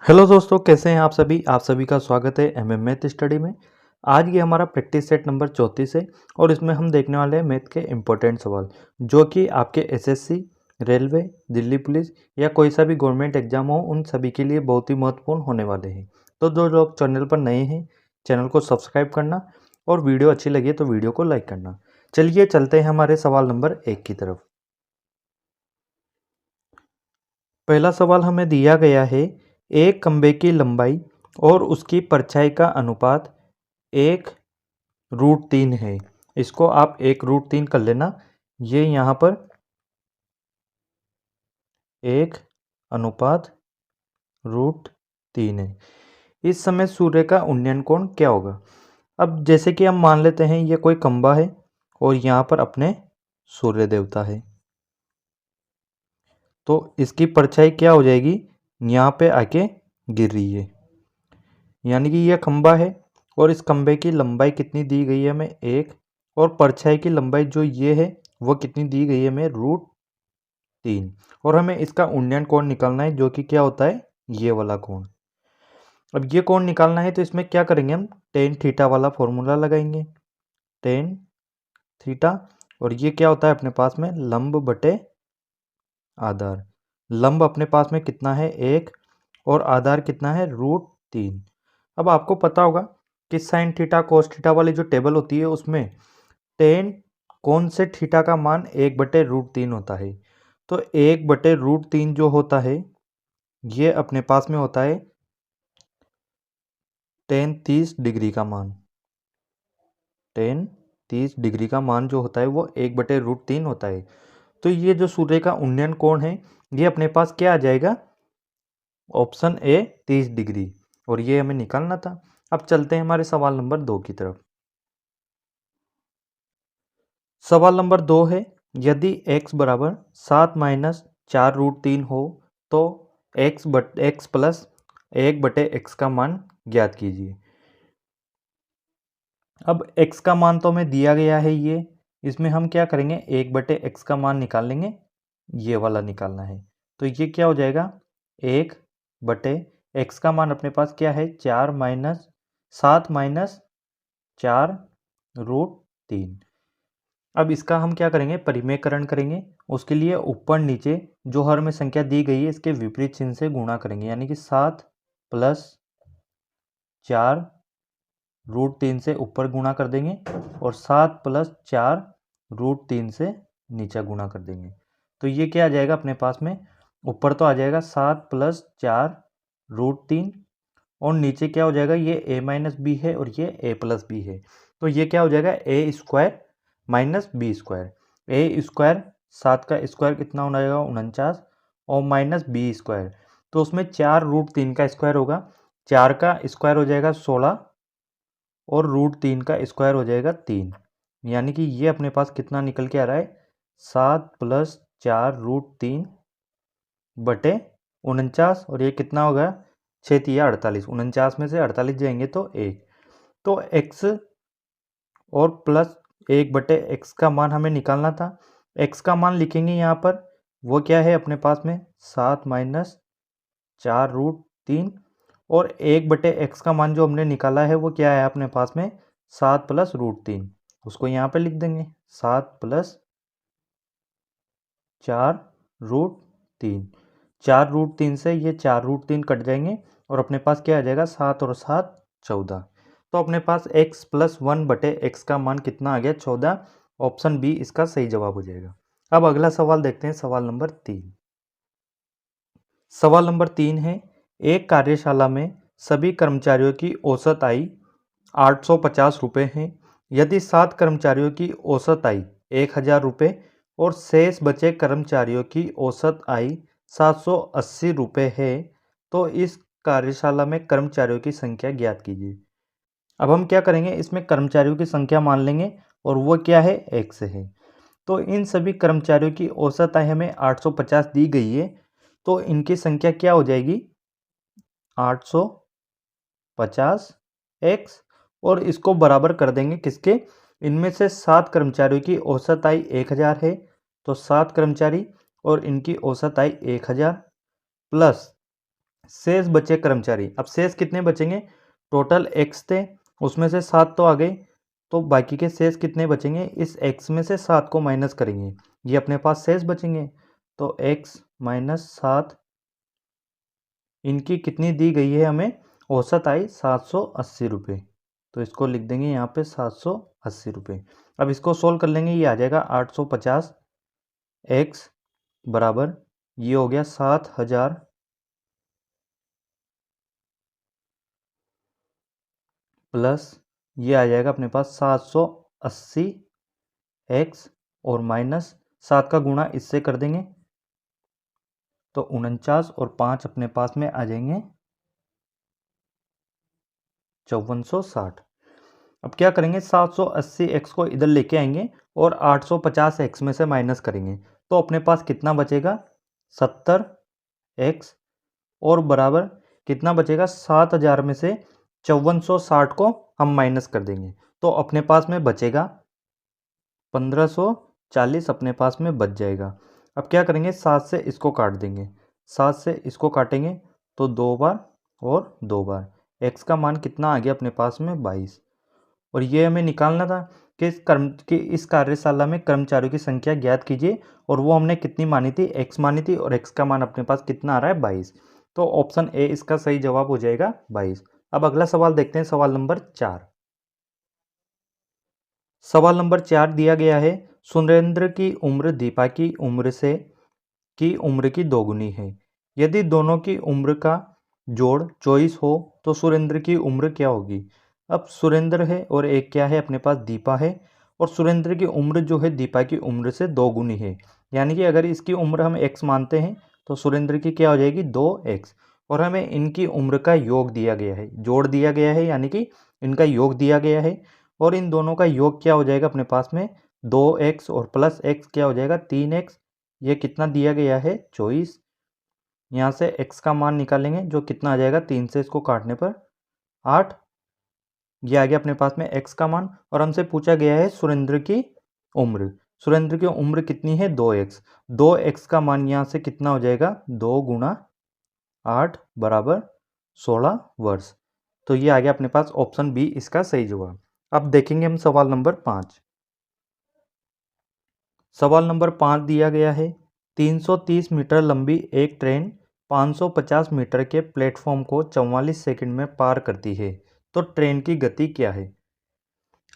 Hello दोस्तों, कैसे हैं आप सभी का स्वागत है एमएम मैथ स्टडी में। आज ये हमारा प्रैक्टिस सेट नंबर 34 है और इसमें हम देखने वाले हैं मैथ के इम्पोर्टेंट सवाल जो कि आपके एसएससी, रेलवे, दिल्ली पुलिस या कोई सा भी गवर्नमेंट एग्जाम हो उन सभी के लिए बहुत ही महत्वपूर्ण होने वाले हैं। तो जो लोग चैनल पर नए हैं, चैनल को सब्सक्राइब करना और वीडियो अच्छी लगी तो वीडियो को लाइक करना। चलिए चलते हैं हमारे सवाल नंबर 1 की तरफ। पहला सवाल हमें दिया गया है, एक खंभे की लंबाई और उसकी परछाई का अनुपात 1√3 है। इसको आप 1√3 कर लेना। ये यहाँ पर 1/√3 है। इस समय सूर्य का उन्नयन कोण क्या होगा? अब जैसे कि हम मान लेते हैं ये कोई खंभा है और यहाँ पर अपने सूर्य देवता है, तो इसकी परछाई क्या हो जाएगी? यहाँ पे आके गिर रही है, यानी कि यह खंभा है और इस खंभे की लंबाई कितनी दी गई है हमें? 1, और परछाई की लंबाई जो ये है वो कितनी दी गई है हमें? √3। और हमें इसका उन्नयन कोण निकालना है जो कि क्या होता है? ये वाला कोण। अब ये कोण निकालना है तो इसमें क्या करेंगे हम? टेन थीटा वाला फॉर्मूला लगाएंगे, टेन थीटा। और ये क्या होता है अपने पास में? लंब बटे आधार। लंब अपने पास में कितना है? 1, और आधार कितना है? √3। अब आपको पता होगा कि साइन थीटा कोस थीटा वाली जो टेबल होती है उसमें टेन कोण से थीटा का मान 1/√3 होता है। तो 1/√3 जो होता है ये अपने पास में होता है टेन 30 डिग्री का मान। टेन 30 डिग्री का मान जो होता है वो 1/√3 होता है। तो ये जो सूर्य का उन्नयन कोण है ये अपने पास क्या आ जाएगा? Option A 30 degree. और ये हमें निकालना था। अब चलते हैं हमारे सवाल नंबर 2 की तरफ। सवाल नंबर 2 है, यदि x बराबर 7-4√3 हो तो x प्लस 1/x का मान ज्ञात कीजिए। अब x का मान तो हमें दिया गया है, ये इसमें हम क्या करेंगे? 1/x का मान निकाल लेंगे, ये वाला निकालना है। तो ये क्या हो जाएगा? 1/x का मान अपने पास क्या है? 7-4√3। अब इसका हम क्या करेंगे? परिमेयकरण करेंगे। उसके लिए ऊपर नीचे जो हर में संख्या दी गई है इसके विपरीत चिन्ह से गुणा करेंगे, यानी कि 7 + 4√3 से ऊपर गुणा कर देंगे और 7 + 4√3 से नीचे गुणा कर देंगे। तो ये क्या आ जाएगा अपने पास में? ऊपर तो आ जाएगा 7 + 4√3 और नीचे क्या हो जाएगा? ये a - b है और ये a + b है। तो ये क्या हो जाएगा? a² - b²। a², 7 का स्क्वायर कितना हो जाएगा? 49, और -b²। तो उसमें 4√3 का स्क्वायर होगा, 4 का स्क्वायर हो जाएगा 16 और √3 का स्क्वायर हो जाएगा 3। यानी कि ये अपने पास कितना निकल के आ रहा है? 7 + 4√3 बटे 49, और ये कितना होगा? 6 × 48, 49 में से 48 जाएंगे तो 1। तो x और प्लस 1/x का मान हमें निकालना था। x का मान लिखेंगे यहाँ पर, वो क्या है अपने पास में? 7 - 4√3, और 1/x का मान जो हमने निकाला है वो क्या है अपने पास में? 7 + √3। उसको यहाँ पे लिख देंगे, 7 + 4√3। 4√3 से ये 4√3 कट जाएंगे और अपने पास क्या आ जाएगा? 7 और 7 14। तो अपने पास x + 1/x का मान कितना आ गया? 14। ऑप्शन बी इसका सही जवाब हो जाएगा। अब अगला सवाल देखते हैं, सवाल नंबर 3। सवाल नंबर 3 है, एक कार्यशाला में सभी कर्मचारियों की औसत आय 850 रुपये है। यदि 7 कर्मचारियों की औसत आय 1000 रुपये और शेष बचे कर्मचारियों की औसत आय 780 रुपये है तो इस कार्यशाला में कर्मचारियों की संख्या ज्ञात कीजिए। अब हम क्या करेंगे? इसमें कर्मचारियों की संख्या मान लेंगे और वो क्या है? x है। तो इन सभी कर्मचारियों की औसत आय हमें 850 दी गई है, तो इनकी संख्या क्या हो जाएगी? 850x, और इसको बराबर कर देंगे किसके? इनमें से 7 कर्मचारियों की औसत आय 1000 है, तो 7 कर्मचारी और इनकी औसत आय 1000 प्लस शेष बचे कर्मचारी। अब शेष कितने बचेंगे, टोटल x थे, उसमें से 7 तो आ गए, तो बाकी के शेष कितने बचेंगे, इस x में से 7 को माइनस करेंगे, ये अपने पास शेष बचेंगे। तो x माइनस 7, इनकी कितनी दी गई है हमें, औसत आई 780 रुपये, तो इसको लिख देंगे यहाँ पे 780 रुपये। अब इसको सोल्व कर लेंगे, ये आ जाएगा 850 x बराबर, ये हो गया 7000 प्लस ये आ जाएगा अपने पास 780 x और माइनस 7 का गुणा इससे कर देंगे तो 49 और 5 अपने पास में आ जाएंगे 5460। अब क्या करेंगे, 780 x को इधर लेके आएंगे और 850 x में से माइनस करेंगे, तो अपने पास कितना बचेगा 70 x और बराबर कितना बचेगा, 7000 में से 5460 को हम माइनस कर देंगे, तो अपने पास में बचेगा 1540 अपने पास में बच जाएगा। अब क्या करेंगे, 7 से इसको काट देंगे, 7 से इसको काटेंगे तो 2 बार और 2 बार, x का मान कितना आ गया अपने पास में 22। और ये हमें निकालना था कि इस कार्यशाला में कर्मचारियों की संख्या ज्ञात कीजिए, और वो हमने कितनी मानी थी, x मानी थी, और x का मान अपने पास कितना आ रहा है 22, तो ऑप्शन ए इसका सही जवाब हो जाएगा 22। अब अगला सवाल देखते हैं, सवाल नंबर 4। सवाल नंबर 4 दिया गया है, सुरेंद्र की उम्र दीपा की उम्र की दोगुनी है। यदि दोनों की उम्र का जोड़ 24 हो तो सुरेंद्र की उम्र क्या होगी। अब सुरेंद्र है और एक क्या है अपने पास दीपा है, और सुरेंद्र की उम्र जो है दीपा की उम्र से 2 गुनी है, यानी कि अगर इसकी उम्र हम x मानते हैं तो सुरेंद्र की क्या हो जाएगी 2x, और हमें इनकी उम्र का योग दिया गया है, जोड़ दिया गया है, यानी कि इनका योग दिया गया है, और इन दोनों का योग क्या हो जाएगा अपने पास में 2x और प्लस x क्या हो जाएगा 3x, ये कितना दिया गया है 24। यहाँ से x का मान निकालेंगे जो कितना आ जाएगा, 3 से इसको काटने पर 8, ये आ गया अपने पास में x का मान। और हमसे पूछा गया है सुरेंद्र की उम्र, सुरेंद्र की उम्र कितनी है 2x, 2x का मान यहाँ से कितना हो जाएगा 2 गुणा 8 बराबर 16 वर्ष, तो ये आ गया अपने पास ऑप्शन बी इसका सही जवाब। अब देखेंगे हम सवाल नंबर 5। सवाल नंबर 5 दिया गया है, 330 मीटर लंबी एक ट्रेन 550 मीटर के प्लेटफॉर्म को 44 सेकंड में पार करती है, तो ट्रेन की गति क्या है।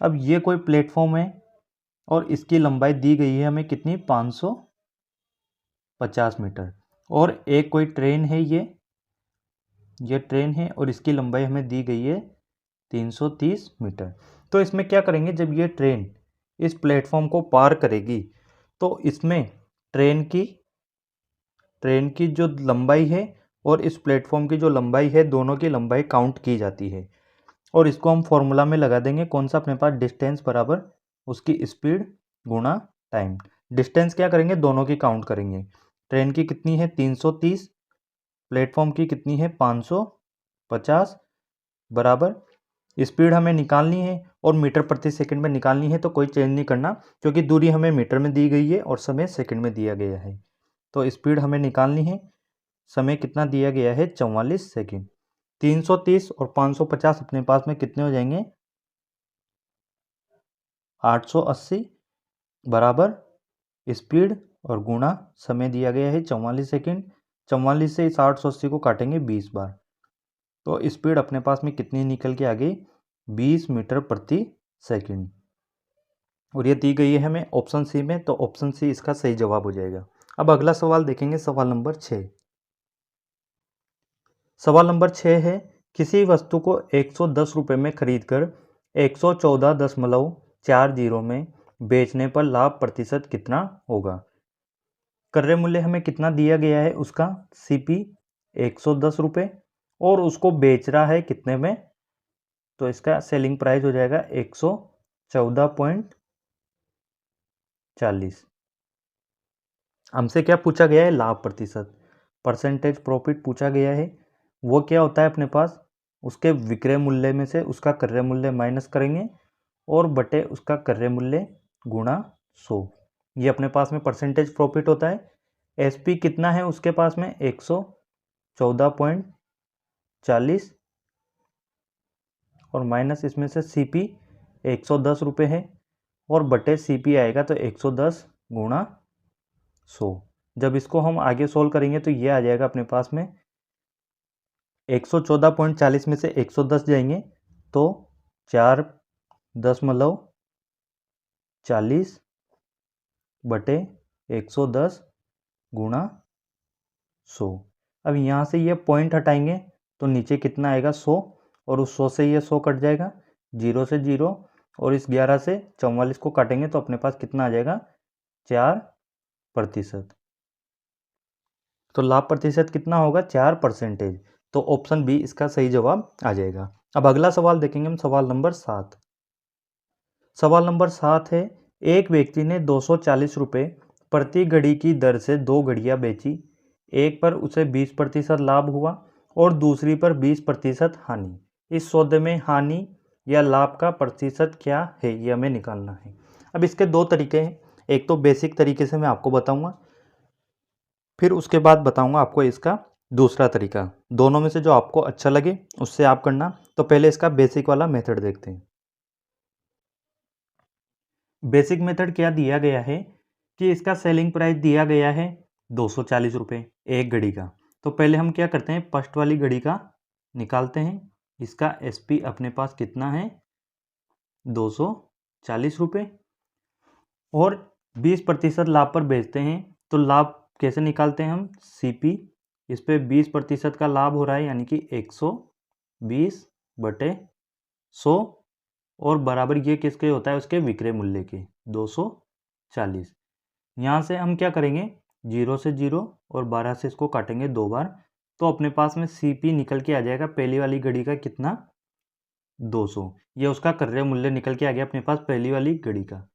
अब ये कोई प्लेटफॉर्म है और इसकी लंबाई दी गई है हमें कितनी 550 मीटर, और एक कोई ट्रेन है, ये ट्रेन है और इसकी लंबाई हमें दी गई है 330 मीटर। तो इसमें क्या करेंगे, जब ये ट्रेन इस प्लेटफॉर्म को पार करेगी तो इसमें ट्रेन की जो लंबाई है और इस प्लेटफॉर्म की जो लंबाई है, दोनों की लंबाई काउंट की जाती है, और इसको हम फॉर्मूला में लगा देंगे, कौन सा अपने पास, डिस्टेंस बराबर उसकी स्पीड गुणा टाइम। डिस्टेंस क्या करेंगे, दोनों की काउंट करेंगे, ट्रेन की कितनी है 330, प्लेटफॉर्म की कितनी है 550 बराबर, स्पीड हमें निकालनी है और मीटर प्रति सेकंड में निकालनी है, तो कोई चेंज नहीं करना क्योंकि दूरी हमें मीटर में दी गई है और समय सेकंड में दिया गया है। तो स्पीड हमें निकालनी है, समय कितना दिया गया है 44 सेकंड। 330 और 550 अपने पास में कितने हो जाएंगे 880 बराबर स्पीड और गुणा समय दिया गया है 44 सेकंड। 44 से इस 880 को काटेंगे 20 बार, तो स्पीड अपने पास में कितनी निकल के आ गई 20 मीटर प्रति सेकंड, और ये दी गई है हमें ऑप्शन सी में, तो ऑप्शन सी इसका सही जवाब हो जाएगा। अब अगला सवाल देखेंगे, सवाल नंबर 6। सवाल नंबर 6 है, किसी वस्तु को 110 रुपये में खरीद कर 114.40 में बेचने पर लाभ प्रतिशत कितना होगा। क्रय मूल्य हमें कितना दिया गया है उसका CP 110 रुपये, और उसको बेच रहा है कितने में, तो इसका सेलिंग प्राइस हो जाएगा 114.40। हमसे क्या पूछा गया है, लाभ प्रतिशत, परसेंटेज प्रॉफिट पूछा गया है। वो क्या होता है अपने पास, उसके विक्रय मूल्य में से उसका क्रय मूल्य माइनस करेंगे और बटे उसका क्रय मूल्य गुणा 100, ये अपने पास में परसेंटेज प्रॉफिट होता है। SP कितना है उसके पास में 114.40, 40 और माइनस इसमें से CP 110 रुपये है और बटे CP आएगा तो 110 गुणा 100। जब इसको हम आगे सोल्व करेंगे तो ये आ जाएगा अपने पास में 114.40 में से 110 जाएंगे तो 4.40 बटे 110 गुणा 100। अब यहाँ से ये पॉइंट हटाएंगे तो नीचे कितना आएगा 100 और उस 100 से ये 100 कट जाएगा, 0 से 0 और इस 11 से 44 को काटेंगे तो अपने पास कितना आ जाएगा 4%। तो लाभ प्रतिशत कितना होगा 4%। तो ऑप्शन बी इसका सही जवाब आ जाएगा। अब अगला सवाल देखेंगे हम, सवाल नंबर 7। सवाल नंबर 7 है, एक व्यक्ति ने 240 रुपये प्रति घड़ी की दर से 2 घड़ियां बेची। एक पर उसे 20% लाभ हुआ और दूसरी पर 20% हानि। इस सौदे में हानि या लाभ का प्रतिशत क्या है, ये हमें निकालना है। अब इसके दो तरीके हैं, एक तो बेसिक तरीके से मैं आपको बताऊंगा, फिर उसके बाद बताऊंगा आपको इसका दूसरा तरीका। दोनों में से जो आपको अच्छा लगे उससे आप करना। तो पहले इसका बेसिक वाला मेथड देखते हैं। बेसिक मेथड क्या दिया गया है कि इसका सेलिंग प्राइस दिया गया है 240 रुपये एक घड़ी का। तो पहले हम क्या करते हैं, फर्स्ट वाली घड़ी का निकालते हैं। इसका SP अपने पास कितना है 240 रुपये और 20% लाभ पर बेचते हैं। तो लाभ कैसे निकालते हैं हम, CP इस पे 20% का लाभ हो रहा है यानी कि 120 बटे 100 और बराबर ये किसके होता है, उसके विक्रय मूल्य के 240। यहाँ से हम क्या करेंगे, 0 से 0 और 12 से इसको काटेंगे 2 बार तो अपने पास में CP निकल के आ जाएगा पहली वाली घड़ी का कितना 200। ये उसका क्रय मूल्य निकल के आ गया अपने पास पहली वाली घड़ी का।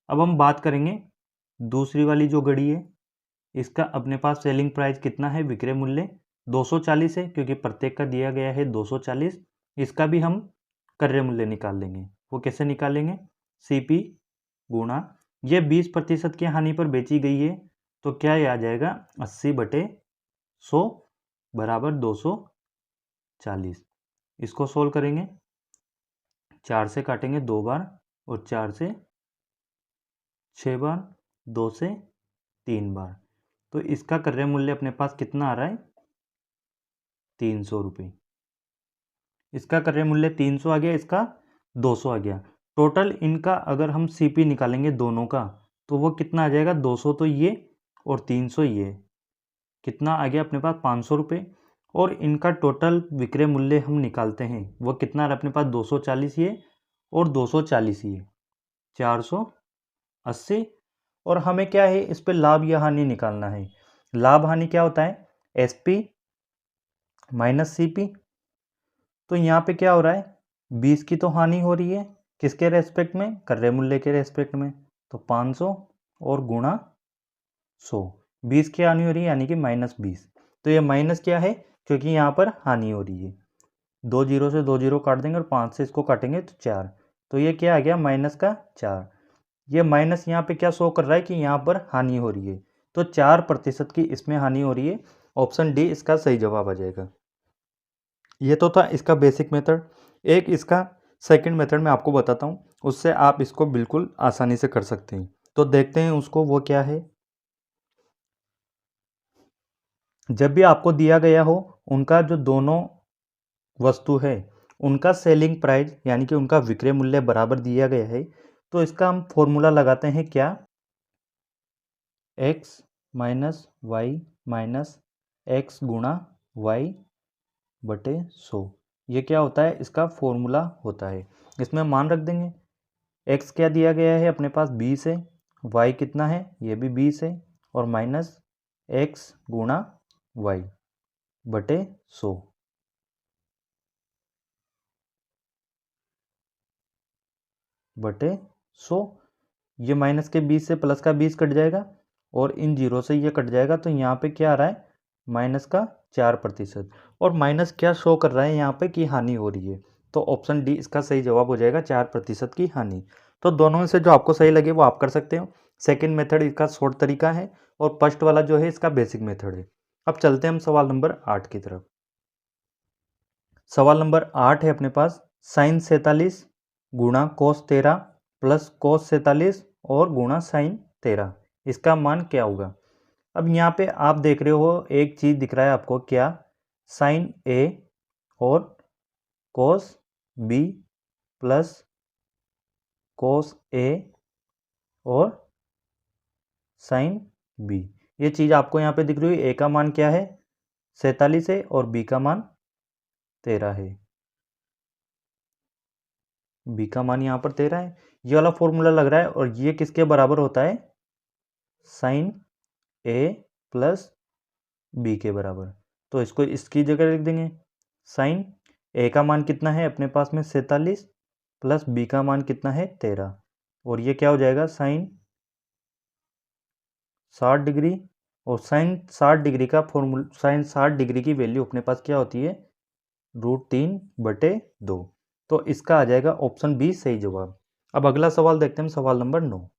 अब हम बात करेंगे दूसरी वाली जो घड़ी है, इसका अपने पास सेलिंग प्राइस कितना है, विक्रय मूल्य 240 है क्योंकि प्रत्येक का दिया गया है 240। इसका भी हम क्रय मूल्य निकाल लेंगे। वो कैसे निकालेंगे, CP गुणा ये 20% की हानि पर बेची गई है तो क्या ये आ जाएगा 80 बटे 100 बराबर 240। इसको सोल्व करेंगे, 4 से काटेंगे 2 बार और 4 से 6 बार, 2 से 3 बार। तो इसका क्रय मूल्य अपने पास कितना आ रहा है 300 रुपये। इसका क्रय मूल्य 300 आ गया, इसका 200 आ गया। टोटल इनका अगर हम CP निकालेंगे दोनों का तो वो कितना आ जाएगा 200 तो ये और 300 ये, कितना आ गया अपने पास 500 रुपये। और इनका टोटल विक्रय मूल्य हम निकालते हैं वो कितना आ रहा है अपने पास 240 ये और 240 ये 480। और हमें क्या है इस पे लाभ या हानि निकालना है। लाभ हानि क्या होता है, SP माइनस CP। तो यहाँ पे क्या हो रहा है 20 की तो हानि हो रही है, किसके रेस्पेक्ट में, क्रय मूल्य के रेस्पेक्ट में। तो 500 और गुणा 100, 20 की हानि हो रही है यानी कि -20। तो ये माइनस क्या है, क्योंकि यहाँ पर हानि हो रही है। 2 जीरो से 2 जीरो काट देंगे और 5 से इसको काटेंगे तो 4। तो ये क्या आ गया माइनस का 4। ये माइनस यहाँ पे क्या शो कर रहा है कि यहाँ पर हानि हो रही है। तो 4% की इसमें हानि हो रही है। ऑप्शन डी इसका सही जवाब आ जाएगा। ये तो था इसका बेसिक मेथड। एक इसका सेकंड मेथड मैं आपको बताता हूँ, उससे आप इसको बिल्कुल आसानी से कर सकते हैं। तो देखते हैं उसको, वो क्या है। जब भी आपको दिया गया हो उनका जो दोनों वस्तु है उनका सेलिंग प्राइस यानी कि उनका विक्रय मूल्य बराबर दिया गया है तो इसका हम फॉर्मूला लगाते हैं क्या, x minus Y minus X गुणा वाई बटे 100। ये क्या होता है, इसका फॉर्मूला होता है। इसमें मान रख देंगे, x क्या दिया गया है अपने पास 20 है, y कितना है ये भी 20 है और माइनस x गुणा y बटे 100। बटे 100, ये माइनस के 20 से प्लस का 20 कट जाएगा और इन जीरो से ये कट जाएगा। तो यहाँ पे क्या आ रहा है माइनस का 4%। और माइनस क्या शो कर रहा है यहाँ पे कि हानि हो रही है। तो ऑप्शन डी इसका सही जवाब हो जाएगा, 4% की हानि। तो दोनों में से जो आपको सही लगे वो आप कर सकते हो। सेकेंड मेथड इसका शॉर्ट तरीका है और फर्स्ट वाला जो है इसका बेसिक मेथड है। अब चलते हैं हम सवाल नंबर 8 की तरफ। सवाल नंबर 8 है, एक व्यक्ति ने 240 रुपये प्रति घड़ी की दर से 2 घड़ियां बेची। एक पर उसे 20% लाभ हुआ और दूसरी पर 20% हानि। इस सौदे में हानि या लाभ का प्रतिशत क्या है, ये हमें निकालना है। सवाल नंबर 8 है अपने पास, साइन 47 गुणा कोस 13 प्लस कोस 47 और गुणा साइन 13, इसका मान क्या होगा। अब यहाँ पे आप देख रहे हो एक चीज़ दिख रहा है आपको, क्या, साइन ए और कोस बी प्लस कोस ए और साइन बी, ये चीज़ आपको यहाँ पे दिख रही है। ए का मान क्या है, 47 है, और बी का मान 13 है। बी का मान यहाँ पर 13 है, ये वाला फॉर्मूला लग रहा है, और ये किसके बराबर होता है, साइन ए प्लस बी के बराबर। तो इसको इसकी जगह लिख देंगे, साइन ए का मान कितना है अपने पास में 47 प्लस बी का मान कितना है 13, और ये क्या हो जाएगा, साइन 60 डिग्री, और साइन 60 डिग्री का फॉर्मूला, साइन 60 डिग्री की वैल्यू अपने पास क्या होती है, √3/2। तो इसका आ जाएगा ऑप्शन बी सही जवाब। अब अगला सवाल देखते हैं, सवाल नंबर 9।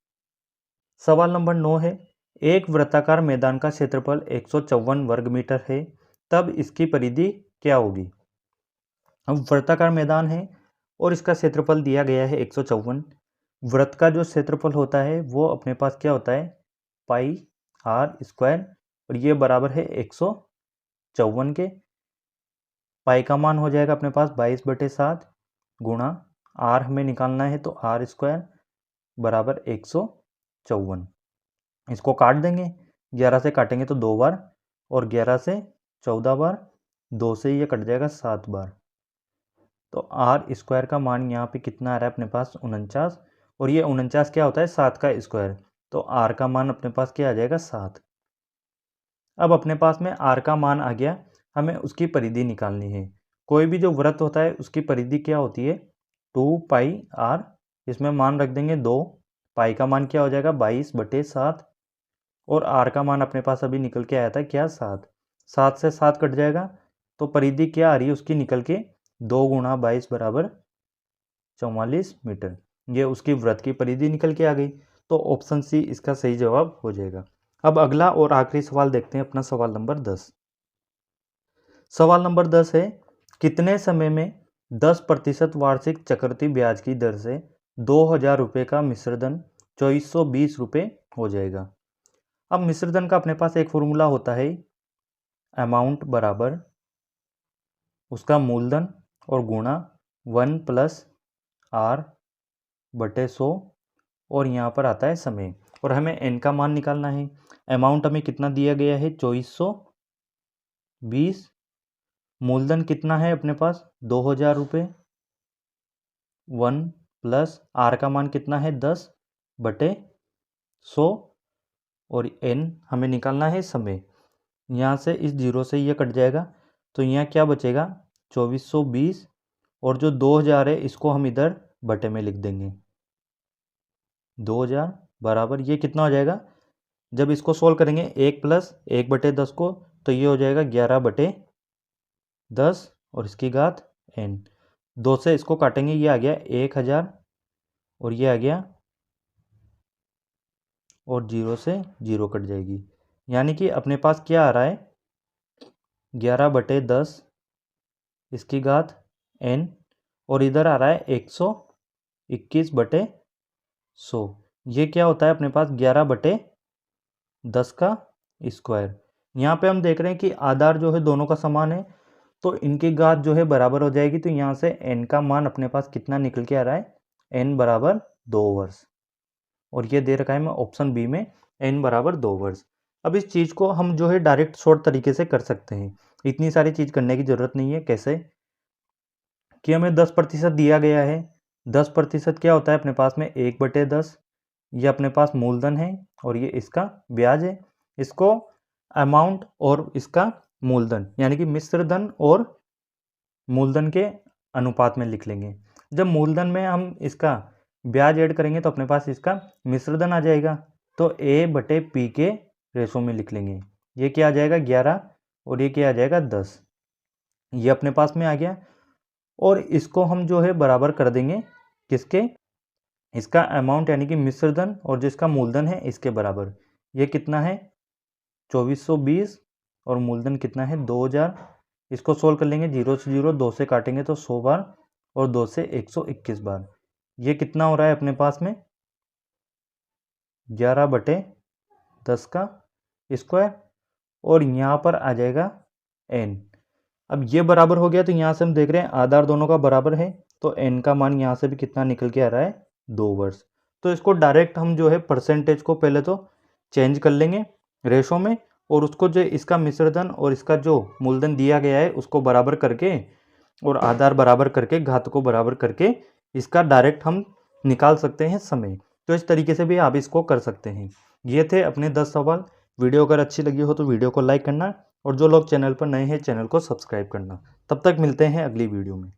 सवाल नंबर 9 है, एक वृत्ताकार मैदान का क्षेत्रफल 154 वर्ग मीटर है, तब इसकी परिधि क्या होगी। अब वृत्ताकार मैदान है और इसका क्षेत्रफल दिया गया है 154। वृत्त का जो क्षेत्रफल होता है वो अपने पास क्या होता है, पाई आर स्क्वायर, और ये बराबर है 154 के। पाई का मान हो जाएगा अपने पास 22/7 गुणा आर हमें निकालना है, तो आर स्क्वायर बराबर 154। इसको काट देंगे, 11 से काटेंगे तो 2 बार, और 11 से 14 बार, 2 से ये कट जाएगा 7 बार। तो आर स्क्वायर का मान यहाँ पे कितना आ रहा है अपने पास, 49, और ये 49 क्या होता है, 7 का स्क्वायर। तो आर का मान अपने पास क्या आ जाएगा, 7। अब अपने पास में आर का मान आ गया, हमें उसकी परिधि निकालनी है। कोई भी जो वृत्त होता है उसकी परिधि क्या होती है, 2πr, इसमें मान रख देंगे 2, पाई का मान क्या हो जाएगा 22/7, और आर का मान अपने पास अभी निकल के आया था क्या, 7। 7 से 7 कट जाएगा, तो परिधि क्या आ रही है उसकी निकल के, 2 × 22 बराबर 44 मीटर। ये उसकी वृत्त की परिधि निकल के आ गई, तो ऑप्शन सी इसका सही जवाब हो जाएगा। अब अगला और आखिरी सवाल देखते हैं, अपना सवाल नंबर 10। सवाल नंबर 10 है, कितने समय में 10% वार्षिक चक्रवृद्धि ब्याज की दर से 2000 रुपये का मिश्रधन 2420 रुपये हो जाएगा। अब मिश्रधन का अपने पास एक फॉर्मूला होता है, अमाउंट बराबर उसका मूलधन और गुणा 1 + r/100, और यहाँ पर आता है समय, और हमें n का मान निकालना है। अमाउंट हमें कितना दिया गया है, 2420, मूलधन कितना है अपने पास 2000 रुपये, 1 + r का मान कितना है 10/100, और n हमें निकालना है समय। यहाँ से इस जीरो से ये कट जाएगा, तो यहाँ क्या बचेगा 2420, और जो 2000 है इसको हम इधर बटे में लिख देंगे, 2000 बराबर ये कितना हो जाएगा, जब इसको सोल्व करेंगे 1 + 1/10 को, तो ये हो जाएगा 11/10, और इसकी घात n। 2 से इसको काटेंगे, ये आ गया 1000, और ये आ गया, और 0 से 0 कट जाएगी, यानी कि अपने पास क्या आ रहा है, 11/10 इसकी घात n, और इधर आ रहा है 121/100। ये क्या होता है अपने पास 11/10 का स्क्वायर। यहाँ पे हम देख रहे हैं कि आधार जो है दोनों का समान है, तो इनकी घात जो है बराबर हो जाएगी, तो यहाँ से n का मान अपने पास कितना निकल के आ रहा है, n बराबर 2 वर्ष, और ये दे रखा है मैं ऑप्शन बी में, n बराबर 2 वर्ष। अब इस चीज़ को हम जो है डायरेक्ट शॉर्ट तरीके से कर सकते हैं, इतनी सारी चीज़ करने की ज़रूरत नहीं है। कैसे कि हमें 10% दिया गया है, 10% क्या होता है अपने पास में 1/10, ये अपने पास मूलधन है, और ये इसका ब्याज है। इसको अमाउंट और इसका मूलधन यानी कि मिश्रधन और मूलधन के अनुपात में लिख लेंगे। जब मूलधन में हम इसका ब्याज ऐड करेंगे तो अपने पास इसका मिश्रधन आ जाएगा, तो A/P के रेशो में लिख लेंगे। ये क्या आ जाएगा 11, और ये क्या आ जाएगा 10, ये अपने पास में आ गया, और इसको हम जो है बराबर कर देंगे किसके, इसका अमाउंट यानी कि मिश्रधन और जिसका मूलधन है इसके बराबर। ये कितना है 2420, और मूलधन कितना है 2000, इसको सोल्व कर लेंगे। 0 से 0 2 से काटेंगे तो 100 बार और 2 से 121 बार। ये कितना हो रहा है अपने पास में 11/10 का स्क्वायर और यहाँ पर आ जाएगा n। अब ये बराबर हो गया तो यहाँ से हम देख रहे हैं आधार दोनों का बराबर है तो n का मान यहाँ से भी कितना निकल के आ रहा है 2 वर्ष। तो इसको डायरेक्ट हम जो है परसेंटेज को पहले तो चेंज कर लेंगे रेशो में और उसको जो इसका मिश्रधन और इसका जो मूलधन दिया गया है उसको बराबर करके और आधार बराबर करके घात को बराबर करके इसका डायरेक्ट हम निकाल सकते हैं समय। तो इस तरीके से भी आप इसको कर सकते हैं। ये थे अपने 10 सवाल। वीडियो अगर अच्छी लगी हो तो वीडियो को लाइक करना और जो लोग चैनल पर नए हैं चैनल को सब्सक्राइब करना। तब तक मिलते हैं अगली वीडियो में।